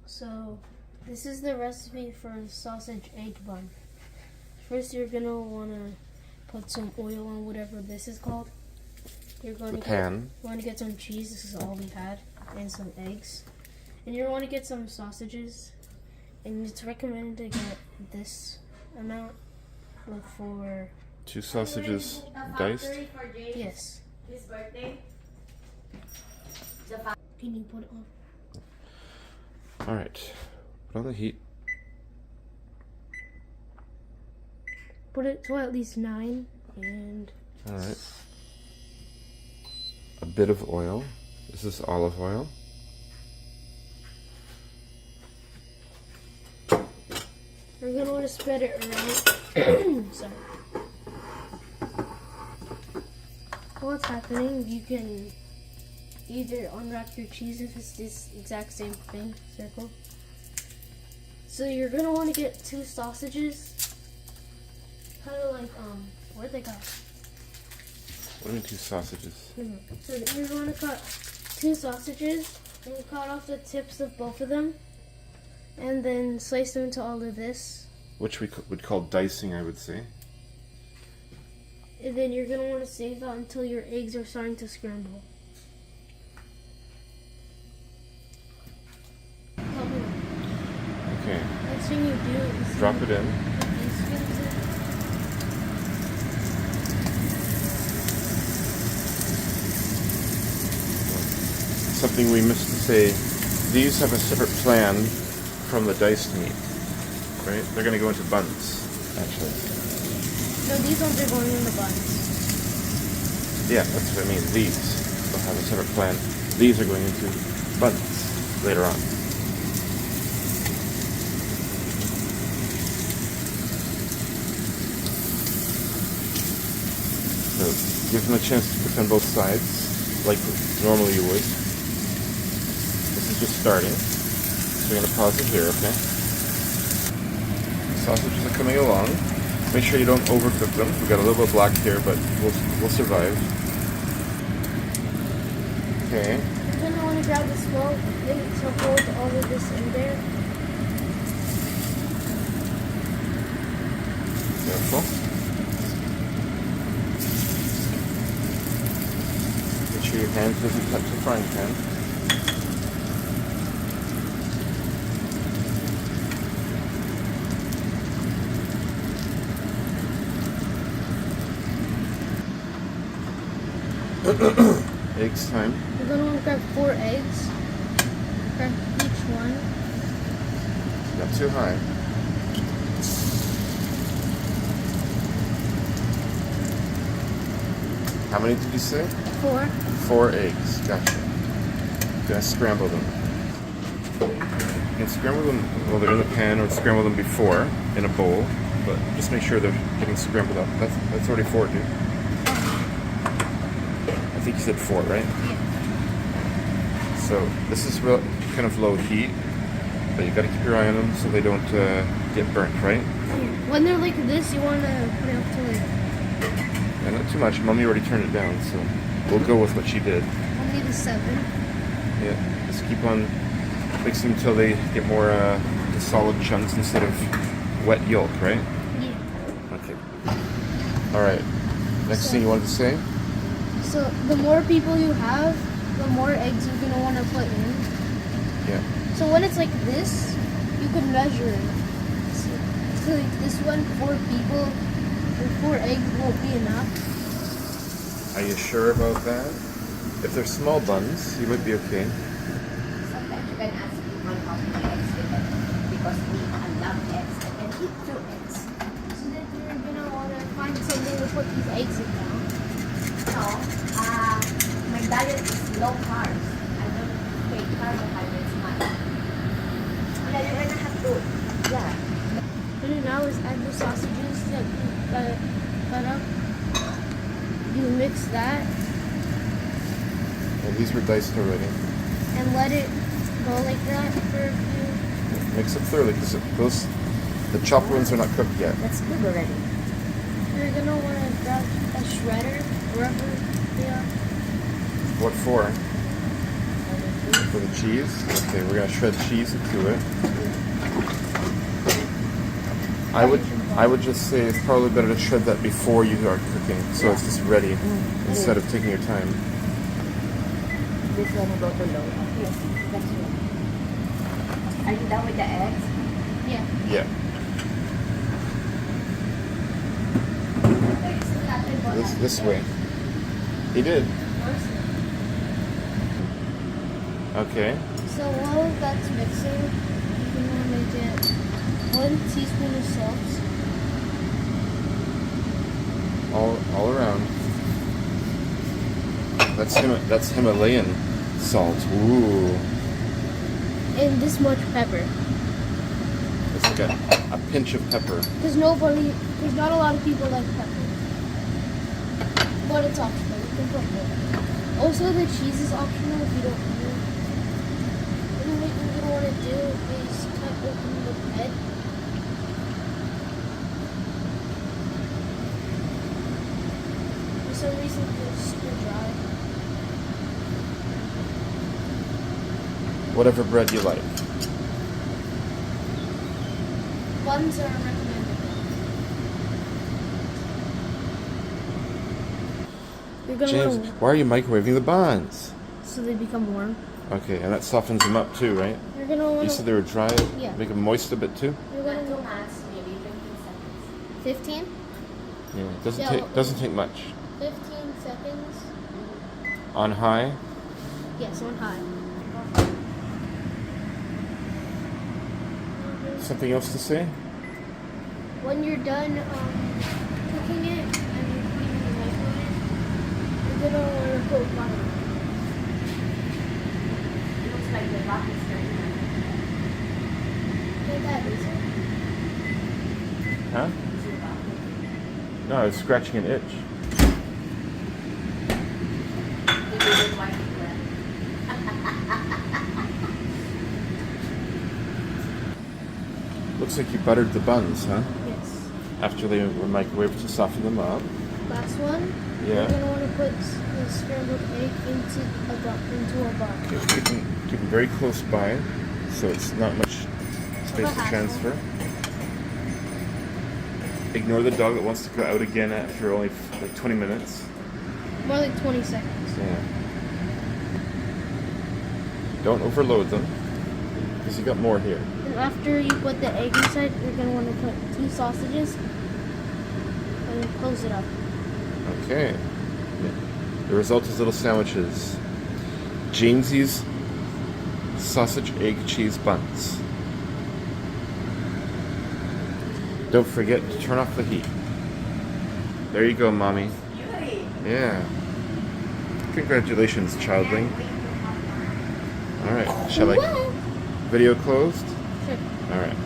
So, this is the recipe for a sausage egg bun. First, you're gonna wanna put some oil on whatever this is called. You're going to get some cheese. This is all we had, and some eggs. And you're going to get some sausages. And it's recommended to get this amount, like for 2 sausages diced. Yes. His birthday. Can you put it on? All right, put on the heat. Put it to at least 9, and All right. A bit of oil. This is olive oil. we're gonna want to spread it around. Sorry. While it's happening, you can either unwrap your cheese if it's this exact same thing, circle. So you're gonna want to get 2 sausages, kind of like where'd they go? What do you mean 2 sausages? So you're going to cut 2 sausages and cut off the tips of both of them, and then slice them into all of this. Which we would call dicing, I would say. And then you're gonna want to save that until your eggs are starting to scramble. Okay. Next thing you do is Drop it in. put these skins in. Something we missed to say, these have a separate plan from the diced meat, right? They're going to go into buns, actually. No, these ones are going in the buns. Yeah, that's what I mean. These will have a separate plan. These are going into buns later on. So give them a chance to cook on both sides, like normally you would. This is just starting, so we're going to pause it here, okay? The sausages are coming along. Make sure you don't overcook them. We've got a little bit of black here, but we'll survive. Okay. You're gonna want to grab the spoon to hold all of this in there. Careful. Make sure your hand doesn't touch the frying pan. Eggs time. You're gonna want to grab 4 eggs. Crack each one. Not too high. How many did you say? 4. 4 eggs. Gotcha. Gonna scramble them. You can scramble them while they're in the pan, or scramble them before in a bowl. But just make sure they're getting scrambled up. That's already 4, dude. I think you said 4, right? Yeah. So this is real kind of low heat, but you got to keep your eye on them so they don't get burnt, right? When they're like this, you want to put it up to like Yeah, not too much. Mommy already turned it down, so we'll go with what she did. only the 7. Yeah, just keep on mixing until they get more solid chunks instead of wet yolk, right? Yeah. Okay. All right. Next thing you wanted to say? So the more people you have, the more eggs you're gonna want to put in. Yeah. So when it's like this, you can measure it. So like this one, 4 people, or 4 eggs won't be enough. Are you sure about that? If they're small buns, you might be okay. Sometimes you can ask people how many eggs they get because we love eggs. I can eat 2 eggs. So then you're gonna want to find something to put these eggs in now. No, my diet is low carbs. I don't take carbohydrates much. Yeah, you're gonna have to, yeah. What you do now is add the sausages that you cut up. You mix that Well, these were diced already. and let it go like that for a few. Mix it thoroughly because the chopped ones are not cooked yet. That's good already. You're gonna want to grab a shredder, wherever they are. What for? For the cheese? Okay, we're gonna shred cheese into it. I would just say it's probably better to shred that before you are cooking, so it's just ready instead of taking your time. This one will go to low. Yes, that's right. Are you done with the eggs? Yeah. Yeah. This way. He did. Okay. So while that's mixing, you're gonna make it 1 teaspoon of salt. All around. That's Himalayan salt. Ooh. And this much pepper. It's like a pinch of pepper. Because not a lot of people like pepper. But it's optional. You can put more. Also, the cheese is optional if you don't want it. And what you're gonna want to do is cut open the bread. For some reason, it's super dry. Whatever bread you like. Buns are recommended. You're gonna James, want to, why are you microwaving the buns? so they become warm. Okay, and that softens them up too, right? You're gonna want You to. said they were dry. Yeah. Make them moist a bit too. You're gonna Two want max, maybe 15 seconds. 15. Yeah. It doesn't Yeah, take doesn't take much. 15 seconds. On high. Yes, on high. Something else to say? When you're done cooking it and you're putting it in the microwave, you're gonna want to put butter. It looks like the rock is very Okay, that is it. Huh? No, I was scratching an itch. Looks like you buttered the buns, huh? Yes. After they were microwaved to soften them up. Last one. Yeah. You're gonna want to put the scrambled egg into a box. Okay, keep them very close by, so it's not much space to transfer. Ignore the dog that wants to go out again after only like 20 minutes. More like 20 seconds. Yeah. Don't overload them, because you got more here. And after you put the egg inside, you're gonna want to put 2 sausages and close it up. Okay. The result is little sandwiches. Jamesy's sausage egg cheese buns. Don't forget to turn off the heat. There you go, Mommy. Beauty. Yeah. Congratulations, childling. Alright, shall I? Video closed? Sure. Alright.